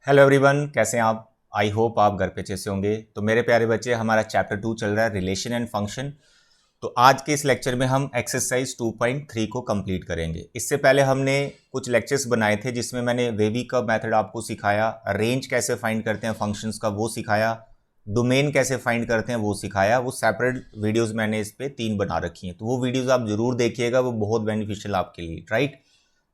Hello everyone, कैसे हैं आप। आई होप आप घर पे अच्छे से होंगे। तो मेरे प्यारे बच्चे, हमारा चैप्टर 2 चल रहा है रिलेशन एंड फंक्शन। तो आज के इस लेक्चर में हम एक्सरसाइज 2.3 को कंप्लीट करेंगे। इससे पहले हमने कुछ लेक्चर्स बनाए थे जिसमें मैंने वेवी का मेथड आपको सिखाया, रेंज कैसे फाइंड करते हैं फंक्शंस का वो सिखाया, डोमेन कैसे फाइंड करते हैं वो सिखाया। वो सेपरेट वीडियोस मैंने इस पर 3 बना रखी हैं, तो वो वीडियोस आप जरूर देखिएगा, वो बहुत बेनिफिशियल आपके लिए, राइट।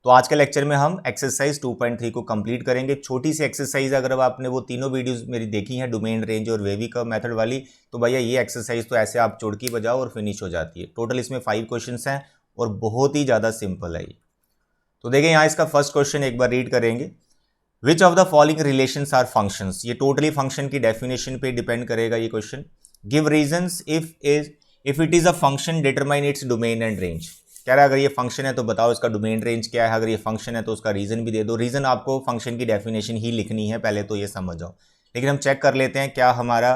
तो आज के लेक्चर में हम एक्सरसाइज 2.3 को कंप्लीट करेंगे। छोटी सी एक्सरसाइज, अगर आपने वो तीनों वीडियोस मेरी देखी हैं, डोमेन, रेंज और वेवी का मेथड वाली, तो भैया ये एक्सरसाइज तो ऐसे आप चुटकी बजाओ और फिनिश हो जाती है। टोटल इसमें 5 क्वेश्चंस हैं और बहुत ही ज़्यादा सिंपल है ये। तो देखिए यहाँ इसका फर्स्ट क्वेश्चन एक बार रीड करेंगे। Which of the following relations are functions. ये टोटली फंक्शन की डेफिनेशन पे डिपेंड करेगा ये question. Give reasons if it is a function determine its domain and range. कह रहा है अगर ये फंक्शन है तो बताओ इसका डोमेन रेंज क्या है। अगर ये फंक्शन है तो उसका रीजन भी दे दो। रीजन आपको फंक्शन की डेफिनेशन ही लिखनी है, पहले तो ये समझ जाओ। लेकिन हम चेक कर लेते हैं क्या हमारा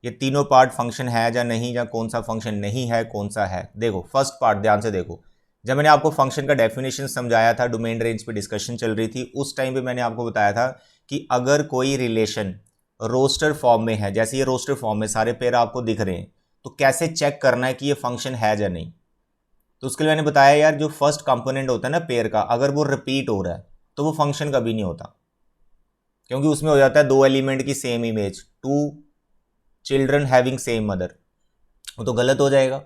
ये तीनों पार्ट फंक्शन है या नहीं, या कौन सा फंक्शन नहीं है कौन सा है। देखो फर्स्ट पार्ट ध्यान से देखो। जब मैंने आपको फंक्शन का डेफिनेशन समझाया था, डोमेन रेंज पे डिस्कशन चल रही थी, उस टाइम पे मैंने आपको बताया था कि अगर कोई रिलेशन रोस्टर फॉर्म में है, जैसे ये रोस्टर फॉर्म में सारे पेयर आपको दिख रहे हैं, तो कैसे चेक करना है कि ये फंक्शन है या नहीं। तो उसके लिए मैंने बताया यार, जो फर्स्ट कंपोनेंट होता है ना पेयर का, अगर वो रिपीट हो रहा है तो वो फंक्शन कभी नहीं होता, क्योंकि उसमें हो जाता है 2 एलिमेंट की same image, 2 children having same mother, वो तो गलत हो जाएगा,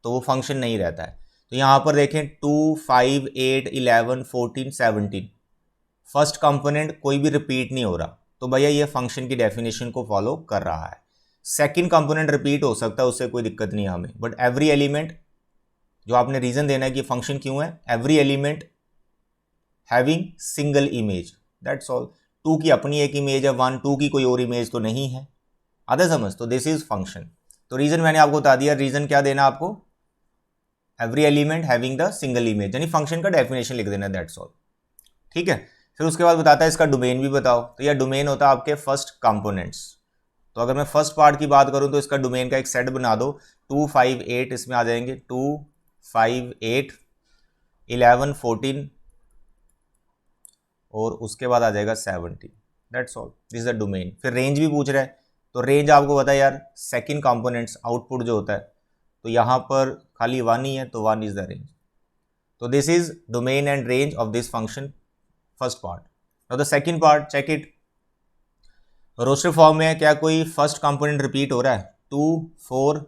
तो वो फंक्शन नहीं रहता है। तो यहाँ पर देखें 2, 5, 8, 11, 14, 17, फर्स्ट कंपोनेंट कोई भी रिपीट नहीं हो रहा, तो भैया ये फंक्शन की डेफिनेशन को फॉलो कर रहा है। सेकंड कंपोनेंट रिपीट हो सकता है, उससे कोई दिक्कत नहीं है हमें, बट एवरी एलिमेंट, जो आपने रीजन देना है कि फंक्शन क्यों है, every element having single image, that's all. 2 की अपनी एक इमेज है, 1, 2 की कोई और इमेज तो नहीं है, आधा समझ, तो दिस इज फंक्शन। तो रीजन मैंने आपको बता दिया, रीजन क्या देना आपको, every element having the single image, यानी फंक्शन का डेफिनेशन लिख देना, दैट्स ऑल, ठीक है। फिर उसके बाद बताता है इसका डोमेन भी बताओ। तो यह डोमेन होता है आपके फर्स्ट कंपोनेंट्स। तो अगर मैं फर्स्ट पार्ट की बात करूं तो इसका डोमेन का एक सेट बना दो, 2, 5, 8 इसमें आ जाएंगे, 2, 5, 8, 11, 14 और उसके बाद आ जाएगा 17, that's all, this is the domain. फिर रेंज भी पूछ रहा है, तो रेंज आपको पता है यार, सेकंड कंपोनेंट्स आउटपुट जो होता है, तो यहाँ पर खाली 1 ही है, तो 1 इज द रेंज। तो this is domain and range of this function, first part. Now the second part, check it. Roster form में है, क्या कोई फर्स्ट कंपोनेंट रिपीट हो रहा है, 2, 4,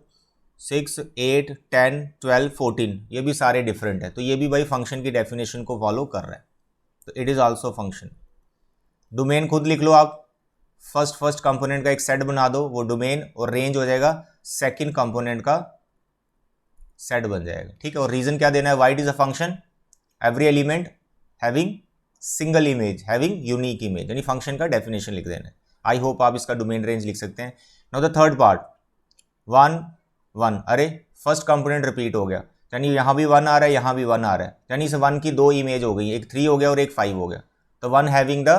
6, 8, 10, 12, 14, ये भी सारे डिफरेंट है, तो ये भी भाई फंक्शन की डेफिनेशन को फॉलो कर रहा है, तो it is also function. Domain खुद लिख लो आप, फर्स्ट कंपोनेंट का एक सेट बना दो, वो डोमेन, और रेंज हो जाएगा सेकंड कंपोनेंट का सेट बन जाएगा, ठीक है। और रीजन क्या देना है, white is a function, every element having single image, having unique image, यानी फंक्शन का डेफिनेशन लिख देना है। आई होप आप इसका डोमेन रेंज लिख सकते हैं। नाउ द थर्ड पार्ट, 1, 1, अरे फर्स्ट कंपोनेंट रिपीट हो गया, यानी यहाँ भी 1 आ रहा है, यहाँ भी 1 आ रहा है, यानी इस 1 की 2 इमेज हो गई, एक 3 हो गया और एक 5 हो गया, तो 1 हैविंग द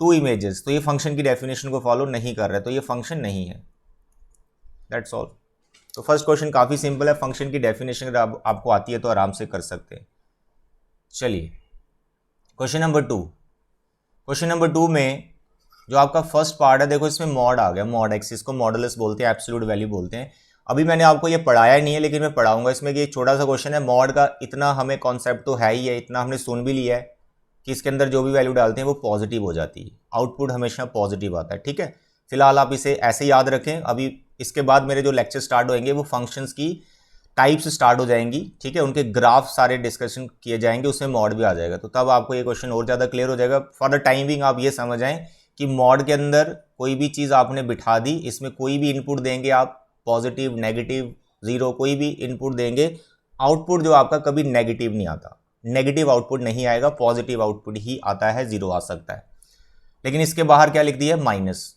2 इमेजेस, तो ये फंक्शन की डेफिनेशन को फॉलो नहीं कर रहा है, तो ये फंक्शन नहीं है, दैट्स ऑल। तो फर्स्ट क्वेश्चन काफ़ी सिंपल है, फंक्शन की डेफिनेशन अगर आपको आती है तो आराम से कर सकते हैं। चलिए क्वेश्चन नंबर 2। क्वेश्चन नंबर 2 में जो आपका फर्स्ट पार्ट है, देखो इसमें मॉड आ गया, मॉड एक्स, इसको मॉडुलस बोलते हैं, एब्सोल्यूट वैल्यू बोलते हैं। अभी मैंने आपको ये पढ़ाया नहीं है, लेकिन मैं पढ़ाऊंगा इसमें कि एक छोटा सा क्वेश्चन है मॉड का, इतना हमें कॉन्सेप्ट तो है ही है, इतना हमने सुन भी लिया है कि इसके अंदर जो भी वैल्यू डालते हैं वो पॉजिटिव हो जाती है, आउटपुट हमेशा पॉजिटिव आता है, ठीक है। फिलहाल आप इसे ऐसे याद रखें। अभी इसके बाद मेरे जो लेक्चर स्टार्ट होंगे वो फंक्शंस की टाइप्स स्टार्ट हो जाएंगी, ठीक है, उनके ग्राफ सारे डिस्कशन किए जाएंगे, उसमें मॉड भी आ जाएगा, तो तब आपको ये क्वेश्चन और ज़्यादा क्लियर हो जाएगा। फॉर द टाइमिंग आप ये समझ आएँ कि मॉड के अंदर कोई भी चीज़ आपने बिठा दी, इसमें कोई भी इनपुट देंगे आप, पॉजिटिव, नेगेटिव, जीरो, कोई भी इनपुट देंगे, आउटपुट जो आपका कभी नेगेटिव नहीं आता, नेगेटिव आउटपुट नहीं आएगा, पॉजिटिव आउटपुट ही आता है, जीरो आ सकता है। लेकिन इसके बाहर क्या लिख दिया है, माइनस।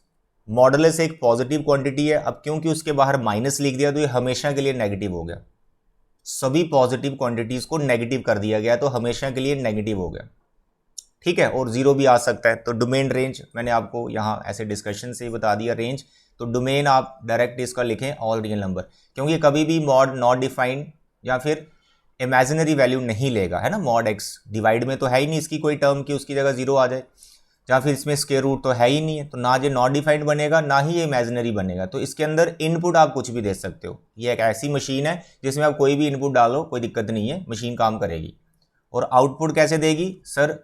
मॉडुलस एक पॉजिटिव क्वांटिटी है, अब क्योंकि उसके बाहर माइनस लिख दिया तो ये हमेशा के लिए नेगेटिव हो गया, सभी पॉजिटिव क्वांटिटीज को नेगेटिव कर दिया गया, तो हमेशा के लिए नेगेटिव हो गया, ठीक है। और जीरो भी आ सकता है। तो डोमेन रेंज मैंने आपको यहाँ ऐसे डिस्कशन से ही बता दिया रेंज, तो डोमेन आप डायरेक्ट इसका लिखें ऑल रियल नंबर, क्योंकि कभी भी मॉड नॉट डिफाइंड या फिर इमेजिनरी वैल्यू नहीं लेगा, है ना। मॉड एक्स डिवाइड में तो है ही नहीं इसकी कोई टर्म की उसकी जगह जीरो आ जाए। या फिर इसमें स्क्वायर रूट तो है ही नहीं है, तो ना ये नॉट डिफाइंड बनेगा ना ही ये इमेजिनरी बनेगा। तो इसके अंदर इनपुट आप कुछ भी दे सकते हो। ये एक ऐसी मशीन है जिसमें आप कोई भी इनपुट डालो, कोई दिक्कत नहीं है, मशीन काम करेगी। और आउटपुट कैसे देगी सर?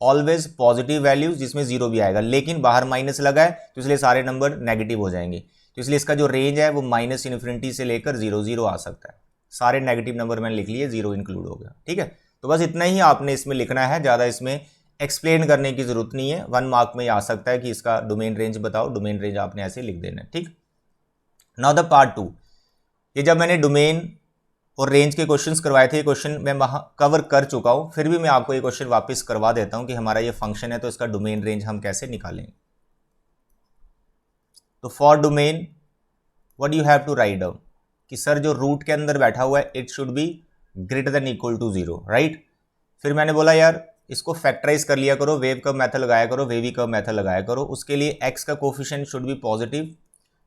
ऑलवेज पॉजिटिव वैल्यूज जिसमें जीरो भी आएगा, लेकिन बाहर माइनस लगा है तो इसलिए सारे नंबर नेगेटिव हो जाएंगे। तो इसलिए इसका जो रेंज है वो माइनस इन्फिनिटी से लेकर जीरो जीरो आ सकता है। सारे नेगेटिव नंबर मैंने लिख लिए, जीरो इंक्लूड हो गया। ठीक है, तो बस इतना ही आपने इसमें लिखना है, ज़्यादा इसमें एक्सप्लेन करने की जरूरत नहीं है। 1 मार्क में आ सकता है कि इसका डोमेन रेंज बताओ, डोमेन रेंज आपने ऐसे लिख देना है। ठीक, नाउ द पार्ट 2। ये जब मैंने डोमेन और रेंज के क्वेश्चंस करवाए थे, ये क्वेश्चन मैं वहाँ कवर कर चुका हूँ, फिर भी मैं आपको ये क्वेश्चन वापस करवा देता हूँ कि हमारा ये फंक्शन है तो इसका डोमेन रेंज हम कैसे निकालेंगे। तो for domain what you have to write down कि सर जो रूट के अंदर बैठा हुआ है it should be greater than equal to zero, right. फिर मैंने बोला यार इसको फैक्टराइज कर लिया करो, वेव कर्व मेथड लगाया करो, वेवी कर्व मेथड लगाया करो, उसके लिए एक्स का कोफिशिएंट शुड बी पॉजिटिव।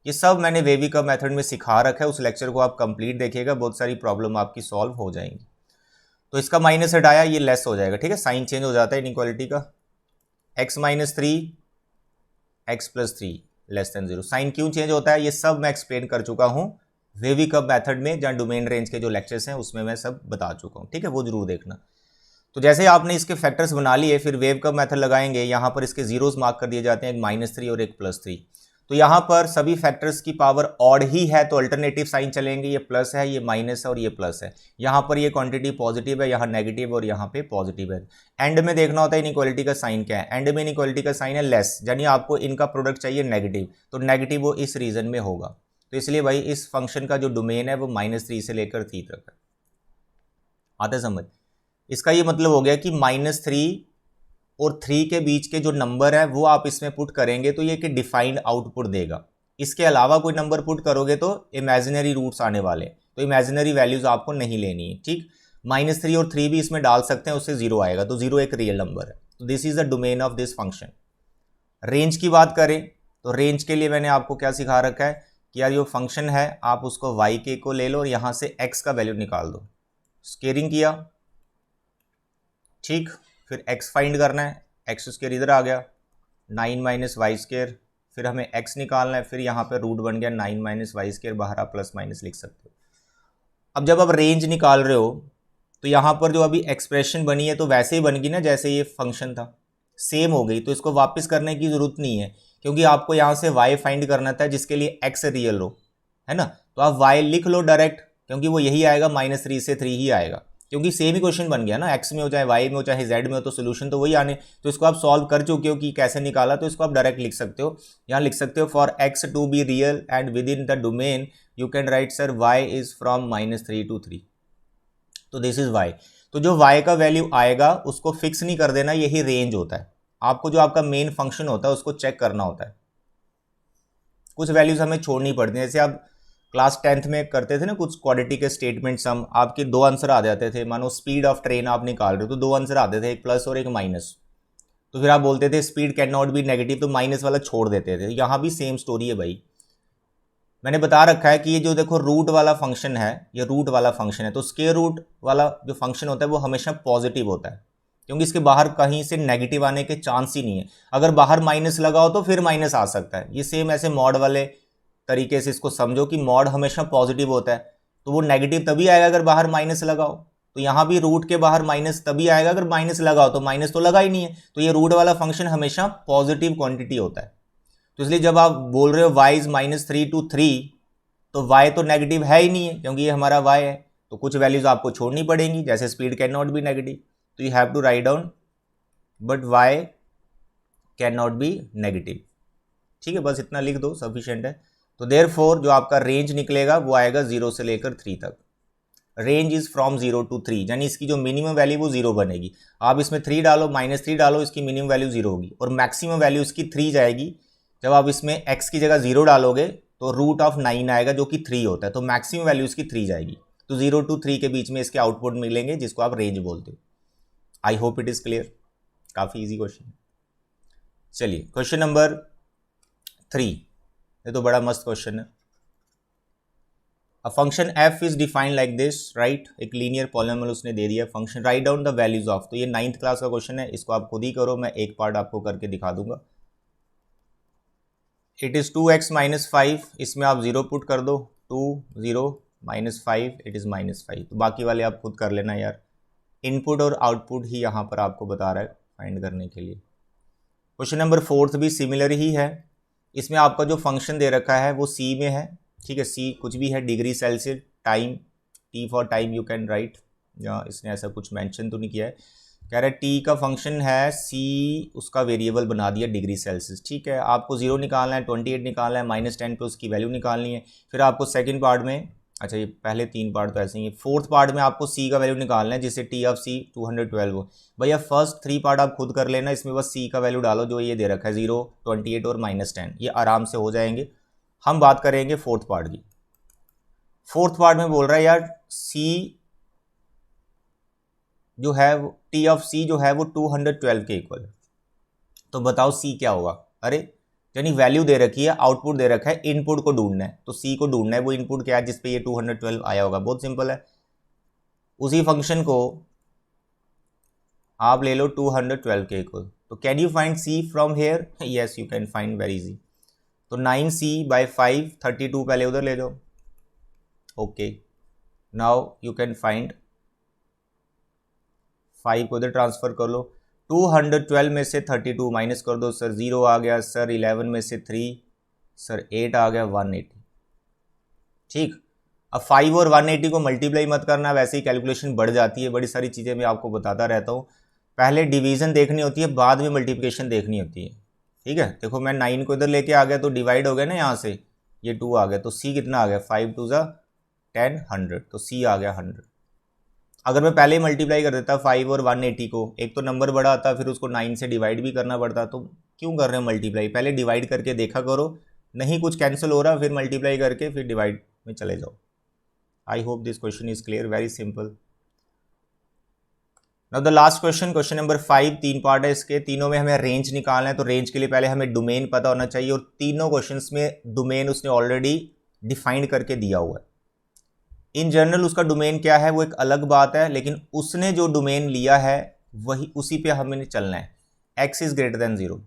ये सब मैंने वेवी कर्व मेथड में सिखा रखा है, उस लेक्चर को आप कंप्लीट देखिएगा, बहुत सारी प्रॉब्लम आपकी सॉल्व हो जाएंगी। तो इसका माइनस हटाया, ये लेस हो जाएगा। ठीक है, साइन चेंज हो जाता है इनइक्वालिटी का। x minus 3 x plus 3 less than 0। Sign क्यों चेंज होता है ये सब मैं एक्सप्लेन कर चुका हूँ वेवी कर्व मेथड में, जहाँ डोमेन रेंज के जो लेक्चर्स हैं उसमें मैं सब बता चुका हूँ। ठीक है, वो जरूर देखना। तो जैसे आपने इसके फैक्टर्स बना लिए, फिर वेव कर्व मेथड लगाएंगे, यहाँ पर इसके जीरोस मार्क कर दिए जाते हैं, एक -3 और एक +3। तो यहाँ पर सभी फैक्टर्स की पावर ऑड ही है तो अल्टरनेटिव साइन चलेंगे, ये प्लस है, ये माइनस है और ये प्लस है। यहाँ पर ये क्वांटिटी पॉजिटिव है, यहाँ नेगेटिव और यहाँ पे पॉजिटिव है। एंड में देखना होता है इनइक्वालिटी का साइन क्या है। एंड में इनइक्वालिटी का साइन है लेस, यानी आपको इनका प्रोडक्ट चाहिए नेगेटिव, तो नेगेटिव वो इस रीजन में होगा। तो इसलिए भाई इस फंक्शन का जो डोमेन है वो -3 से लेकर 3 तक है। आता समझ? इसका ये मतलब हो गया कि -3 और 3 के बीच के जो नंबर है वो आप इसमें पुट करेंगे तो ये कि डिफाइंड आउटपुट देगा। इसके अलावा कोई नंबर पुट करोगे तो इमेजिनरी रूट्स आने वाले, तो इमेजिनरी वैल्यूज आपको नहीं लेनी है। ठीक, -3 और 3 भी इसमें डाल सकते हैं, उससे 0 आएगा, तो 0 एक रियल नंबर है। तो this is the domain of this function. Range की बात करें तो रेंज के लिए मैंने आपको क्या सिखा रखा है कि यार जो फंक्शन है आप उसको yk को ले लो और यहां से x का वैल्यू निकाल दो। स्केयरिंग किया, ठीक, फिर x फाइंड करना है, एक्स स्क्वायर इधर आ गया, 9 माइनस वाई स्क्वायर, फिर हमें x निकालना है, फिर यहाँ पे रूट बन गया 9 माइनस वाई स्क्वायर, बाहर आप प्लस माइनस लिख सकते हो। अब जब आप रेंज निकाल रहे हो तो यहाँ पर जो अभी एक्सप्रेशन बनी है तो वैसे ही बन गई ना जैसे ये फंक्शन था, सेम हो गई। तो इसको वापस करने की ज़रूरत नहीं है क्योंकि आपको यहाँ से y फाइंड करना था जिसके लिए x रियल हो, है ना। तो आप y लिख लो डायरेक्ट, क्योंकि वो यही आएगा, -3 से 3 ही आएगा, क्योंकि सेम ही क्वेश्चन बन गया ना, x में हो चाहे y में हो चाहे z में हो तो सोल्यूशन तो वही आने। तो इसको आप सॉल्व कर चुके हो कि कैसे निकाला, तो इसको आप डायरेक्ट लिख सकते हो। यहाँ लिख सकते हो for x to be real and within the domain you can write sir y is from -3 to 3, तो दिस इज y। तो जो y का वैल्यू आएगा उसको फिक्स नहीं कर देना, यही रेंज होता है। आपको जो आपका मेन फंक्शन होता है उसको चेक करना होता है, कुछ वैल्यूज हमें छोड़नी पड़ती हैं। जैसे आप क्लास 10th में करते थे ना कुछ क्वाड्रेटिक के स्टेटमेंट सम, आपके 2 आंसर आ जाते थे। मानो स्पीड ऑफ ट्रेन आप निकाल रहे हो तो 2 आंसर आते थे, एक प्लस और एक माइनस। तो फिर आप बोलते थे speed can not be negative, तो माइनस वाला छोड़ देते थे। यहाँ भी सेम स्टोरी है भाई, मैंने बता रखा है कि ये जो देखो रूट वाला फंक्शन है, ये रूट वाला फंक्शन है, तो स्क्वायर रूट वाला जो फंक्शन होता है वो हमेशा पॉजिटिव होता है, क्योंकि इसके बाहर कहीं से नेगेटिव आने के चांस ही नहीं है। अगर बाहर माइनस लगाओ तो फिर माइनस आ सकता है। ये सेम ऐसे मॉड वाले तरीके से इसको समझो कि मॉड हमेशा पॉजिटिव होता है, तो वो नेगेटिव तभी आएगा अगर बाहर माइनस लगाओ। तो यहाँ भी रूट के बाहर माइनस तभी आएगा अगर माइनस लगाओ, तो माइनस तो लगा ही नहीं है। तो ये रूट वाला फंक्शन हमेशा पॉजिटिव क्वांटिटी होता है। तो इसलिए जब आप बोल रहे हो y इज -3 to 3, तो y तो नेगेटिव है ही नहीं है क्योंकि ये हमारा y है, तो कुछ वैल्यूज आपको छोड़नी पड़ेंगी, जैसे speed can not be negative, तो you have to write down but y can not be negative. ठीक है, बस इतना लिख दो, सफिशिएंट है। तो देयरफॉर जो आपका रेंज निकलेगा वो आएगा 0 से लेकर 3 तक। रेंज इज फ्रॉम 0 to 3, यानी इसकी जो मिनिमम वैल्यू वो 0 बनेगी। आप इसमें 3 डालो, -3 डालो, इसकी मिनिमम वैल्यू 0 होगी और मैक्सिमम वैल्यू इसकी 3 जाएगी। जब आप इसमें x की जगह 0 डालोगे तो √9 आएगा जो कि 3 होता है, तो मैक्सिमम वैल्यू इसकी 3 जाएगी। तो 0 to 3 के बीच में इसके आउटपुट मिलेंगे जिसको आप रेंज बोलते हो। I hope it is clear, काफ़ी इजी क्वेश्चन है। चलिए क्वेश्चन नंबर 3, ये तो बड़ा मस्त क्वेश्चन है। A function F is defined like this, right, एक लीनियर पॉलिनोमियल उसने दे दिया function, write down the values of, तो ये 9th क्लास का क्वेश्चन है, इसको आप खुद ही करो, मैं एक पार्ट आपको करके दिखा दूंगा। इट इज़ 2x माइनस 5, इसमें आप 0 पुट कर दो, 2 0 माइनस 5 इट इज़ माइनस 5, तो बाकी वाले आप खुद कर लेना यार, इनपुट और आउटपुट ही यहाँ पर आपको बता रहा है फाइंड करने के लिए। क्वेश्चन नंबर 4 भी सिमिलर ही है, इसमें आपका जो फंक्शन दे रखा है वो सी में है, ठीक है, सी कुछ भी है, degree Celsius, time, T for time you can right, या इसने ऐसा कुछ मेंशन तो नहीं किया है, कह रहा है टी का फंक्शन है, सी उसका वेरिएबल बना दिया डिग्री सेल्सियस, ठीक है, आपको 0 निकालना है, 28 निकालना है, -10 पे उसकी वैल्यू निकालनी है, फिर आपको सेकंड पार्ट में, अच्छा ये पहले 3 पार्ट तो ऐसे ही है, 4th पार्ट में आपको सी का वैल्यू निकालना है जिससे टी ऑफ सी 212 हो। भैया फर्स्ट 3 पार्ट आप खुद कर लेना, इसमें बस सी का वैल्यू डालो जो ये दे रखा है 0, 28 और -10, ये आराम से हो जाएंगे। हम बात करेंगे 4th पार्ट की। 4th पार्ट में बोल रहा है यार सी जो है टी ऑफ सी जो है वो 212 के इक्वल है, तो बताओ सी क्या होगा। अरे यानी वैल्यू दे रखी है, आउटपुट दे रखा है, इनपुट को ढूंढना है, तो सी को ढूंढना है, वो इनपुट क्या है जिसपे ये 212 आया होगा, बहुत सिंपल है। उसी फंक्शन को आप ले लो 212 के इक्वल, तो can you find C from here, yes you can find very easy, तो 9c/5 32 पहले उधर ले जाओ, okay, now you can find 5 को इधर ट्रांसफर कर लो, 212 में से 32 माइनस कर दो सर, 0 आ गया सर, 11 में से 3 सर, 8 आ गया, 180, ठीक। अब 5 और 180 को मल्टीप्लाई मत करना, वैसे ही कैलकुलेशन बढ़ जाती है, बड़ी सारी चीज़ें मैं आपको बताता रहता हूँ, पहले डिवीज़न देखनी होती है, बाद में मल्टीप्लिकेशन देखनी होती है, ठीक है। देखो मैं 9 को इधर लेके आ गया तो डिवाइड हो गया ना, यहाँ से ये 2 आ गया, तो सी कितना आ गया, 5 2 10 100, तो सी आ गया 100। अगर मैं पहले ही मल्टीप्लाई कर देता 5 और 180 को, एक तो नंबर बड़ा आता, फिर उसको 9 से डिवाइड भी करना पड़ता, तो क्यों कर रहे हैं मल्टीप्लाई, पहले डिवाइड करके देखा करो, नहीं कुछ कैंसिल हो रहा फिर मल्टीप्लाई करके फिर डिवाइड में चले जाओ। I hope this question is clear, very simple. Now the last question, question number 5, 3 part है इसके, तीनों में हमें रेंज निकालना है, तो रेंज के लिए पहले हमें डोमेन पता होना चाहिए, और तीनों क्वेश्चंस में डोमेन उसने ऑलरेडी डिफाइंड करके दिया हुआ है। इन जनरल उसका डोमेन क्या है वो एक अलग बात है, लेकिन उसने जो डोमेन लिया है वही उसी पे हमें चलना है, x इज ग्रेटर देन 0,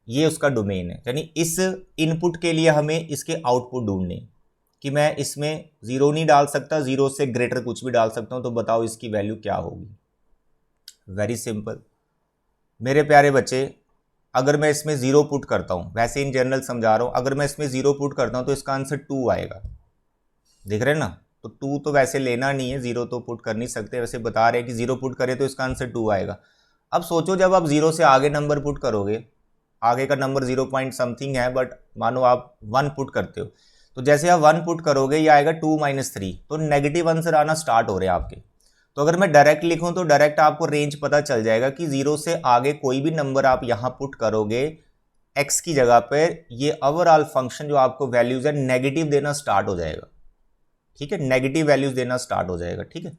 ये उसका डोमेन है, यानी इस इनपुट के लिए हमें इसके आउटपुट ढूंढने, कि मैं इसमें 0 नहीं डाल सकता, 0 से ग्रेटर कुछ भी डाल सकता हूं, तो बताओ इसकी वैल्यू क्या होगी। वेरी सिंपल मेरे प्यारे बच्चे, अगर मैं इसमें 0 पुट करता हूं, वैसे इन जनरल समझा रहा हूं, अगर मैं इसमें 0 पुट करता हूं तो इसका आंसर 2 आएगा, देख रहे हैं ना, तो 2 तो वैसे लेना नहीं है, 0 तो पुट कर नहीं सकते, वैसे बता रहे हैं कि 0 पुट करें तो इसका आंसर 2 आएगा। अब सोचो जब आप 0 से आगे नंबर पुट करोगे, आगे का नंबर 0 पॉइंट समथिंग है, बट मानो आप 1 पुट करते हो, तो जैसे आप 1 पुट करोगे ये आएगा 2 - 3, तो नेगेटिव आंसर आना स्टार्ट हो रहे हैं आपके। तो अगर मैं डायरेक्ट लिखूं तो डायरेक्ट आपको रेंज पता चल जाएगा कि 0 से आगे कोई भी नंबर आप यहां पुट करोगे x की जगह पर, ये ओवरऑल फंक्शन जो आपको वैल्यूज है नेगेटिव देना स्टार्ट हो जाएगा, ठीक है, नेगेटिव वैल्यूज देना स्टार्ट हो जाएगा, ठीक है।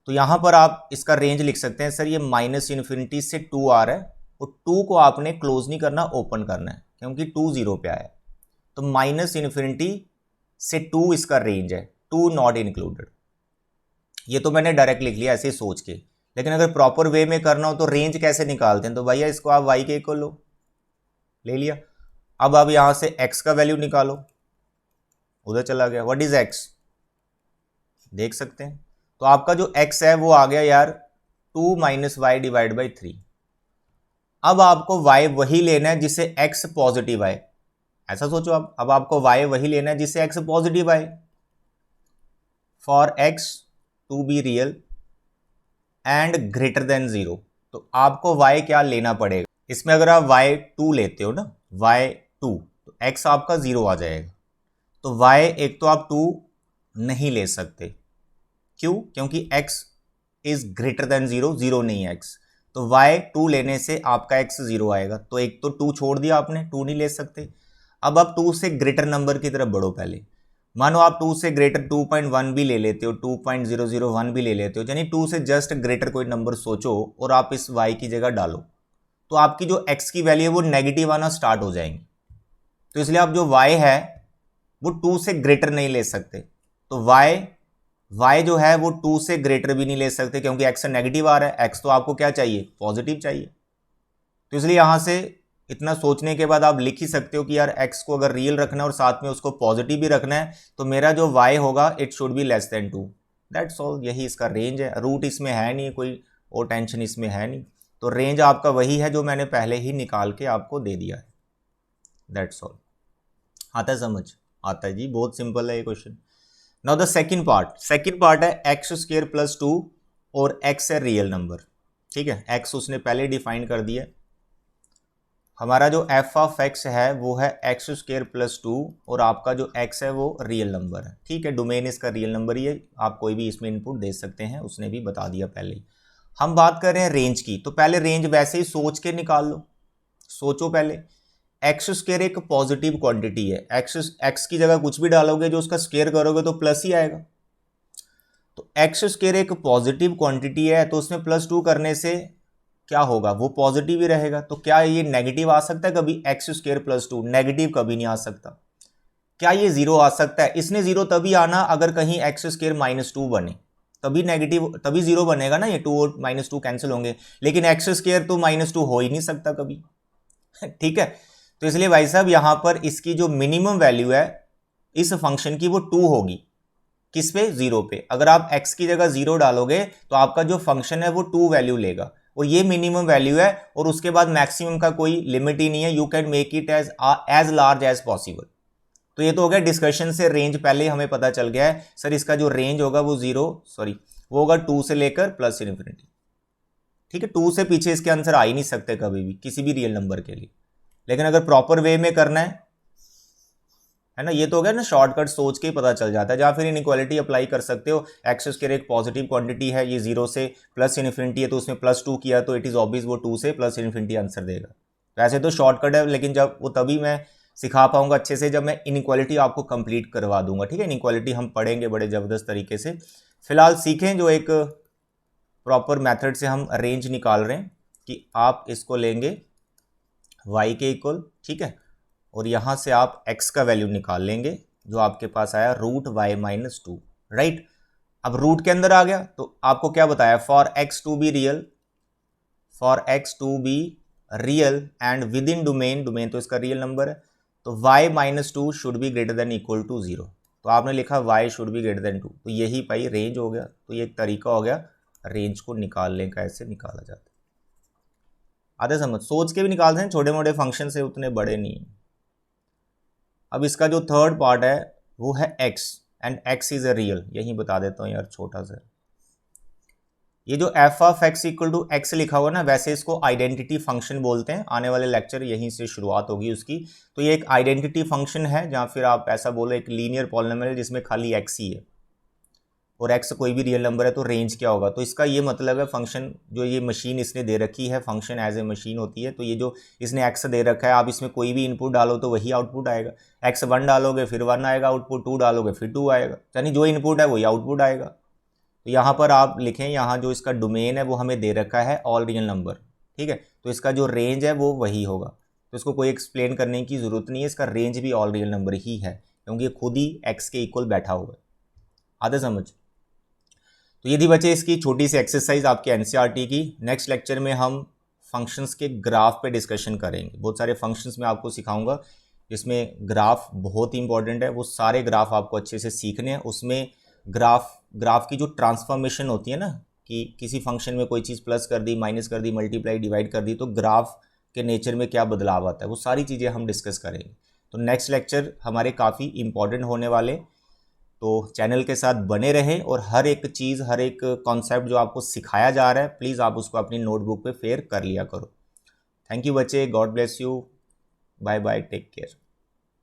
तो यहां पर आप इसका रेंज लिख सकते हैं, सर ये -∞ से 2 आ रहा है, और 2 को आपने क्लोज नहीं करना, ओपन करना है, क्योंकि 2 0 पे आया है, तो -∞ से 2 इसका रेंज है, 2 नॉट इंक्लूडेड। ये तो मैंने डायरेक्ट लिख लिया ऐसे सोच के, लेकिन अगर प्रॉपर वे में करना हो तो रेंज कैसे निकालते हैं, तो भैया इसको आप y के इक्वल लो, ले लिया। अब आप यहां से x का वैल्यू निकालो, उधर चला गया, व्हाट इज x, देख सकते हैं, तो आपका जो x है वो आ गया यार 2 - y/3। अब आपको y वही लेना है जिससे x पॉजिटिव आए, ऐसा सोचो आप, अब आपको y वही लेना है जिससे x पॉजिटिव आए, for x to be real and greater than 0, तो आपको y क्या लेना पड़ेगा, इसमें अगर आप y2 लेते हो ना, y2, तो x आपका 0 आ जाएगा, तो y एक तो आप 2 नहीं ले सकते, क्यों, क्योंकि x इज ग्रेटर देन 0, 0 नहीं है x, तो y2 लेने से आपका x 0 आएगा, तो एक तो 2 छोड़ दिया आपने, 2 नहीं ले सकते। अब आप 2 से ग्रेटर नंबर की तरफ बढ़ो, पहले मानो आप 2 से ग्रेटर 2.1 भी ले लेते हो, 2.001 भी ले लेते हो, यानी 2 से जस्ट ग्रेटर कोई नंबर सोचो और आप इस y की जगह डालो, तो आपकी जो x की वैल्यू है वो नेगेटिव आना स्टार्ट हो जाएंगी, तो इसलिए आप जो y है वो 2 से ग्रेटर नहीं ले सकते। तो y जो है वो 2 से ग्रेटर भी नहीं ले सकते क्योंकि x नेगेटिव आ रहा है, x तो आपको क्या चाहिए, पॉजिटिव चाहिए। तो इसलिए यहां से इतना सोचने के बाद आप लिख ही सकते हो कि यार x को अगर रियल रखना है और साथ में उसको पॉजिटिव भी रखना है तो मेरा जो y होगा it should be less than 2। That's all, यही इसका रेंज है। रूट इसमें है नहीं, कोई और टेंशन इसमें है नहीं। तो रेंज आपका वही है जो मैंने पहले ही निकाल के आपको दे दिया है। That's all. आता है समझ? आता है जी, बहुत सिंपल है ये question. Now the second part है एक्स स्क्वायर प्लस 2 और x है रियल नंबर। ठीक है, x उसने पहले डिफाइन कर दिया। हमारा जो f ऑफ x है वो है एक्स स्क्वायर प्लस 2 और आपका जो x है वो रियल नंबर है। ठीक है, डोमेन इसका रियल नंबर ही है, आप कोई भी इसमें इनपुट दे सकते हैं, उसने भी बता दिया पहले ही। हम बात कर रहे हैं रेंज की, तो पहले रेंज वैसे ही सोच के निकाल लो। सोचो पहले, एक्स स्क्वायर एक पॉजिटिव क्वांटिटी है, एक्स की जगह कुछ भी डालोगे जो उसका स्क्वायर करोगे तो प्लस ही आएगा। तो एक्स स्क्वायर एक पॉजिटिव क्वांटिटी है तो उसमें प्लस 2 करने से क्या होगा, वो पॉजिटिव ही रहेगा। तो क्या ये नेगेटिव आ सकता है कभी? एक्स स्क्वायर प्लस 2 नेगेटिव कभी नहीं आ सकता। क्या ये जीरो आ सकता है? इसने जीरो तभी आना अगर कहीं एक्स स्क्वायर माइनस 2 बने, तभी नेगेटिव, तभी जीरो बनेगा ना, ये 2 और -2 कैंसिल होंगे। लेकिन एक्स स्क्वायर तो -2 हो ही नहीं सकता कभी। ठीक है, तो इसलिए भाई साहब यहां पर इसकी जो मिनिमम वैल्यू है इस फंक्शन की वो 2 होगी। किस पे? 0 पे। अगर आप x की जगह 0 डालोगे तो आपका जो फंक्शन है वो 2 वैल्यू लेगा और ये मिनिमम वैल्यू है और उसके बाद मैक्सिमम का कोई लिमिट ही नहीं है। You can make it as large as possible. तो ये तो हो गया डिस्कशन से रेंज, पहले हमें पता चल गया है सर इसका जो रेंज होगा वो वो होगा 2 से लेकर प्लस इन्फिनिटी। ठीक है, 2 से पीछे इसके आंसर आ ही नहीं सकते कभी भी किसी भी रियल नंबर के लिए। लेकिन अगर प्रॉपर वे में करना है ना, ये तो हो गया ना, शॉर्टकट सोच के ही पता चल जाता है। जहाँ फिर इनइक्वालिटी अप्लाई कर सकते हो, एक्स स्क्वायर एक पॉजिटिव क्वांटिटी है, ये 0 से प्लस इन्फिनिटी है तो उसमें +2 किया तो इट इज ऑब्वियस वो 2 से प्लस इन्फिनिटी आंसर देगा। वैसे तो शॉर्टकट है, लेकिन जब वो तभी मैं सिखा पाऊंगा अच्छे से जब मैं इनइक्वालिटी आपको कंप्लीट करवा दूंगा। ठीक है, इनइक्वालिटी हम पढ़ेंगे बड़े जबरदस्त तरीके से। फिलहाल सीखें जो एक प्रॉपर मेथड से हम रेंज निकाल रहे हैं कि आप इसको लेंगे y के इक्वल, ठीक है, और यहां से आप x का वैल्यू निकाल लेंगे जो आपके पास आया √y-2, राइट। अब रूट के अंदर आ गया तो आपको क्या बताया, for x to be real and within domain तो इसका रियल नंबर है, तो y-2 should be greater than equal to 0। तो आपने लिखा y should be greater than 2, तो यही भाई रेंज हो गया। तो ये एक तरीका हो गया रेंज को निकालने का, ऐसे निकाला जाता है। आधे समझ, सोच के भी निकालते हैं, छोटे मोटे फंक्शन से, उतने बड़े नहीं। अब इसका जो थर्ड पार्ट है वो है x and x is a real. यही बता देता हूँ यार छोटा सा, ये जो f of x equal to x लिखा हुआ ना, वैसे इसको आइडेंटिटी फंक्शन बोलते हैं। आने वाले लेक्चर यहीं से शुरुआत होगी उसकी। तो ये एक आइडेंटिटी फंक्शन है, जहाँ फिर आप ऐसा बोलो एक लीनियर पॉलिनोमियल जिसमें खाली x ही है और x कोई भी रियल नंबर है, तो रेंज क्या होगा। तो इसका ये मतलब है फंक्शन, जो ये मशीन इसने दे रखी है, फंक्शन एज ए मशीन होती है, तो ये जो इसने x दे रखा है, आप इसमें कोई भी इनपुट डालो तो वही आउटपुट आएगा। x 1 डालोगे फिर 1 आएगा आउटपुट, 2 डालोगे फिर 2 आएगा, यानी जो इनपुट है वही आउटपुट आएगा। तो यहाँ पर आप लिखें, यहाँ जो इसका डोमेन है वो हमें दे रखा है ऑल रियल नंबर, ठीक है, तो इसका जो रेंज है वो वही होगा। तो इसको कोई एक्सप्लेन करने की ज़रूरत नहीं है, इसका रेंज भी ऑल रियल नंबर ही है क्योंकि ये खुद ही x के इक्वल बैठा हुआ है। आधे समझ। तो ये थी बच्चे इसकी छोटी सी एक्सरसाइज आपके एनसीईआरटी की। नेक्स्ट लेक्चर में हम फंक्शंस के ग्राफ पे डिस्कशन करेंगे। बहुत सारे फंक्शंस में आपको सिखाऊंगा जिसमें ग्राफ बहुत ही इंपॉर्टेंट है। वो सारे ग्राफ आपको अच्छे से सीखने हैं। उसमें ग्राफ की जो ट्रांसफॉर्मेशन होती है ना, कि किसी फंक्शन में कोई चीज़ प्लस कर दी, माइनस कर दी, मल्टीप्लाई, डिवाइड कर दी, तो ग्राफ के नेचर में क्या बदलाव आता है, वो सारी चीज़ें हम डिस्कस करेंगे। तो नेक्स्ट लेक्चर हमारे काफ़ी इंपॉर्टेंट होने वाले, तो चैनल के साथ बने रहें और हर एक चीज़, हर एक कॉन्सेप्ट जो आपको सिखाया जा रहा है, प्लीज़ आप उसको अपनी नोटबुक पे फेयर कर लिया करो। थैंक यू बच्चे, God bless you, bye bye, take care.